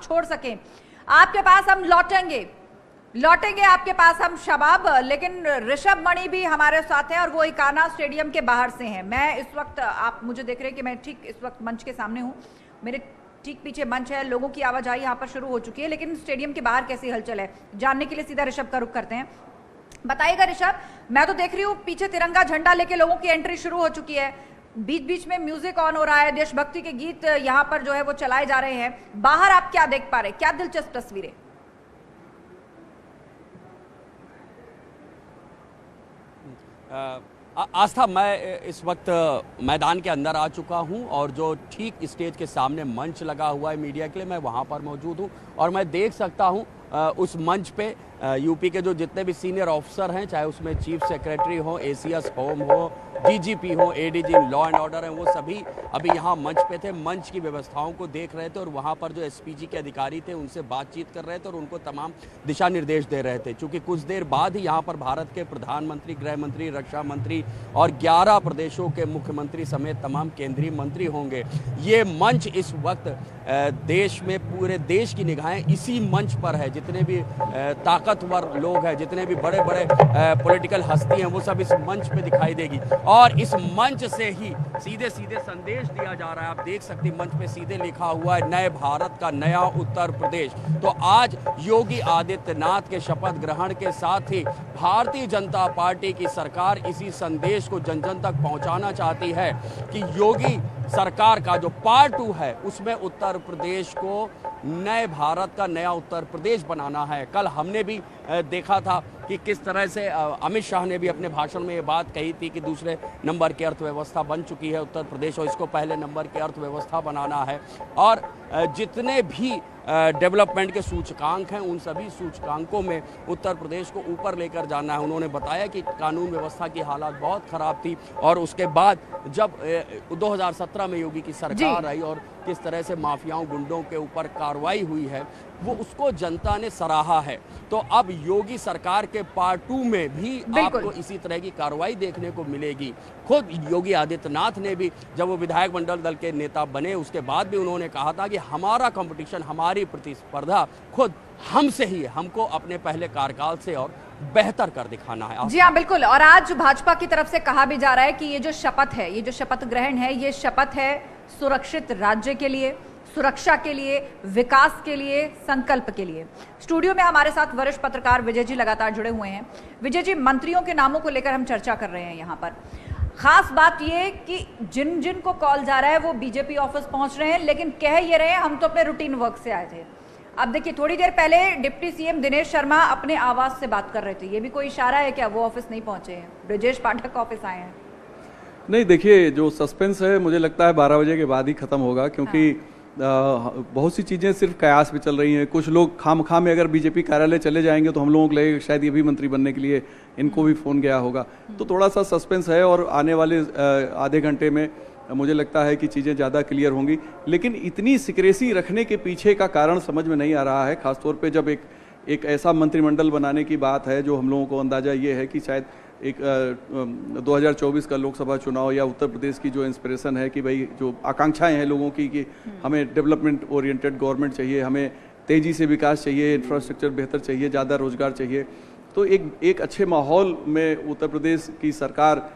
छोड़ सकें। आपके पास हम लौटेंगे आपके पास हम शबाब, लेकिन ऋषभ मणि भी हमारे साथ हैं और वो इकाना स्टेडियम के बाहर से हैं। मैं इस वक्त, आप मुझे देख रहे हैं कि मैं ठीक इस वक्त मंच के सामने हूँ, मेरे ठीक पीछे मंच है, लोगों की आवाजाही यहाँ पर शुरू हो चुकी है, लेकिन स्टेडियम के बाहर कैसी हलचल है जानने के लिए सीधा ऋषभ का रुख करते हैं। बताइएगा ऋषभ, मैं तो देख रही हूँ पीछे तिरंगा झंडा लेके लोगों की एंट्री शुरू हो चुकी है, बीच बीच में म्यूजिक ऑन हो रहा है, देशभक्ति के गीत यहाँ पर जो है वो चलाए जा रहे हैं। बाहर आप क्या देख पा रहे हैं, क्या दिलचस्प तस्वीरें? आस्था, मैं इस वक्त मैदान के अंदर आ चुका हूं और जो ठीक स्टेज के सामने मंच लगा हुआ है मीडिया के लिए, मैं वहां पर मौजूद हूं और मैं देख सकता हूं उस मंच पे यूपी के जो जितने भी सीनियर ऑफिसर हैं, चाहे उसमें चीफ सेक्रेटरी हो, एसीएस होम हो, डीजीपी हो, एडीजी लॉ एंड ऑर्डर है, वो सभी अभी यहाँ मंच पे थे, मंच की व्यवस्थाओं को देख रहे थे और वहाँ पर जो एसपीजी के अधिकारी थे उनसे बातचीत कर रहे थे और उनको तमाम दिशा निर्देश दे रहे थे। चूँकि कुछ देर बाद ही यहाँ पर भारत के प्रधानमंत्री, गृह मंत्री, रक्षा मंत्री और 11 प्रदेशों के मुख्यमंत्री समेत तमाम केंद्रीय मंत्री होंगे। ये मंच इस वक्त देश में, पूरे देश की निगाहें इसी मंच पर है। जितने भी ताकतवर लोग हैं, जितने भी बड़े बड़े पॉलिटिकल हस्ती हैं, वो सब इस मंच पे दिखाई देगी और इस मंच से ही सीधे सीधे संदेश दिया जा रहा है। आप देख सकते हैं मंच पे सीधे लिखा हुआ है, नए भारत का नया उत्तर प्रदेश। तो आज योगी आदित्यनाथ के शपथ ग्रहण के साथ ही भारतीय जनता पार्टी की सरकार इसी संदेश को जन जन तक पहुंचाना चाहती है कि योगी सरकार का जो पार्ट 2 है उसमें उत्तर प्रदेश को नए भारत का नया उत्तर प्रदेश बनाना है। कल हमने भी देखा था कि किस तरह से अमित शाह ने भी अपने भाषण में ये बात कही थी कि दूसरे नंबर की अर्थव्यवस्था बन चुकी है उत्तर प्रदेश और इसको पहले नंबर की अर्थव्यवस्था बनाना है और जितने भी डेवलपमेंट के सूचकांक हैं उन सभी सूचकांकों में उत्तर प्रदेश को ऊपर लेकर जाना है। उन्होंने बताया कि कानून व्यवस्था की हालत बहुत ख़राब थी और उसके बाद जब 2017 में योगी की सरकार आई और किस तरह से माफियाओं, गुंडों के ऊपर कार्रवाई हुई है, वो उसको जनता ने सराहा है। तो अब योगी सरकार के पार्ट 2 में भी आपको इसी तरह की कार्रवाई देखने को मिलेगी। खुद योगी आदित्यनाथ ने भी जब वो विधायक मंडल दल के नेता बने उसके बाद भी उन्होंने कहा था कि हमारा कंपटीशन, हमारी प्रतिस्पर्धा खुद हमसे ही है, हमको अपने पहले कार्यकाल से और बेहतर कर दिखाना है। जी हाँ, बिल्कुल। और आज भाजपा की तरफ से कहा भी जा रहा है कि ये जो शपथ है, ये जो शपथ ग्रहण है, ये शपथ है सुरक्षित राज्य के लिए, सुरक्षा के लिए, विकास के लिए, संकल्प के लिए। स्टूडियो में हमारे साथ वरिष्ठ पत्रकार विजय जी लगातार जुड़े हुए हैं। विजय जी, मंत्रियों के नामों को लेकर हम चर्चा कर रहे हैं यहाँ पर। खास बात ये कि जिन जिन को कॉल जा रहा है वो बीजेपी ऑफिस पहुंच रहे हैं, लेकिन कह ये रहे हैं हम तो अपने रूटीन वर्क से आए थे। अब देखिए, थोड़ी देर पहले डिप्टी सीएम दिनेश शर्मा अपने आवास से बात कर रहे थे, ये भी कोई इशारा है क्या वो ऑफिस नहीं पहुंचे हैं, ब्रजेश पाठक ऑफिस आए हैं? नहीं, देखिए, जो सस्पेंस है मुझे लगता है 12 बजे के बाद ही खत्म होगा, क्योंकि बहुत सी चीज़ें सिर्फ कयास पे चल रही हैं। कुछ लोग खामखा में अगर बीजेपी कार्यालय चले जाएंगे तो हम लोगों को लगेगा शायद ये भी मंत्री बनने के लिए इनको भी फ़ोन गया होगा। तो थोड़ा सा सस्पेंस है और आने वाले आधे घंटे में मुझे लगता है कि चीज़ें ज़्यादा क्लियर होंगी। लेकिन इतनी सिक्रेसी रखने के पीछे का कारण समझ में नहीं आ रहा है, खासतौर पे जब एक ऐसा मंत्रिमंडल बनाने की बात है जो हम लोगों को अंदाज़ा ये है कि शायद एक 2024 का लोकसभा चुनाव या उत्तर प्रदेश की जो इंस्पिरेशन है कि भाई जो आकांक्षाएं हैं लोगों की कि हमें डेवलपमेंट ओरिएंटेड गवर्नमेंट चाहिए, हमें तेज़ी से विकास चाहिए, इंफ्रास्ट्रक्चर बेहतर चाहिए, ज़्यादा रोजगार चाहिए। तो एक अच्छे माहौल में उत्तर प्रदेश की सरकार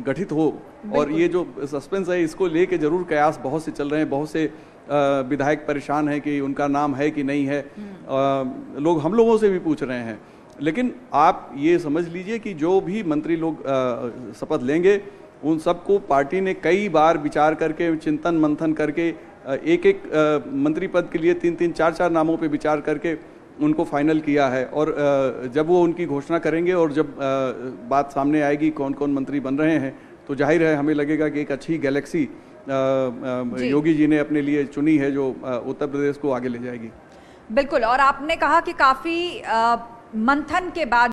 गठित हो और ये जो सस्पेंस है इसको लेके जरूर कयास बहुत से चल रहे हैं। बहुत से विधायक परेशान हैं कि उनका नाम है कि नहीं है, लोग हम लोगों से भी पूछ रहे हैं। लेकिन आप ये समझ लीजिए कि जो भी मंत्री लोग शपथ लेंगे उन सबको पार्टी ने कई बार विचार करके, चिंतन मंथन करके, एक मंत्री पद के लिए 3-3, 4-4 नामों पे विचार करके उनको फाइनल किया है। और जब वो उनकी घोषणा करेंगे और जब बात सामने आएगी कौन कौन मंत्री बन रहे हैं, तो जाहिर है हमें लगेगा कि एक अच्छी गैलेक्सी योगी जी ने अपने लिए चुनी है जो उत्तर प्रदेश को आगे ले जाएगी। बिल्कुल। और आपने कहा कि काफी मंथन के बाद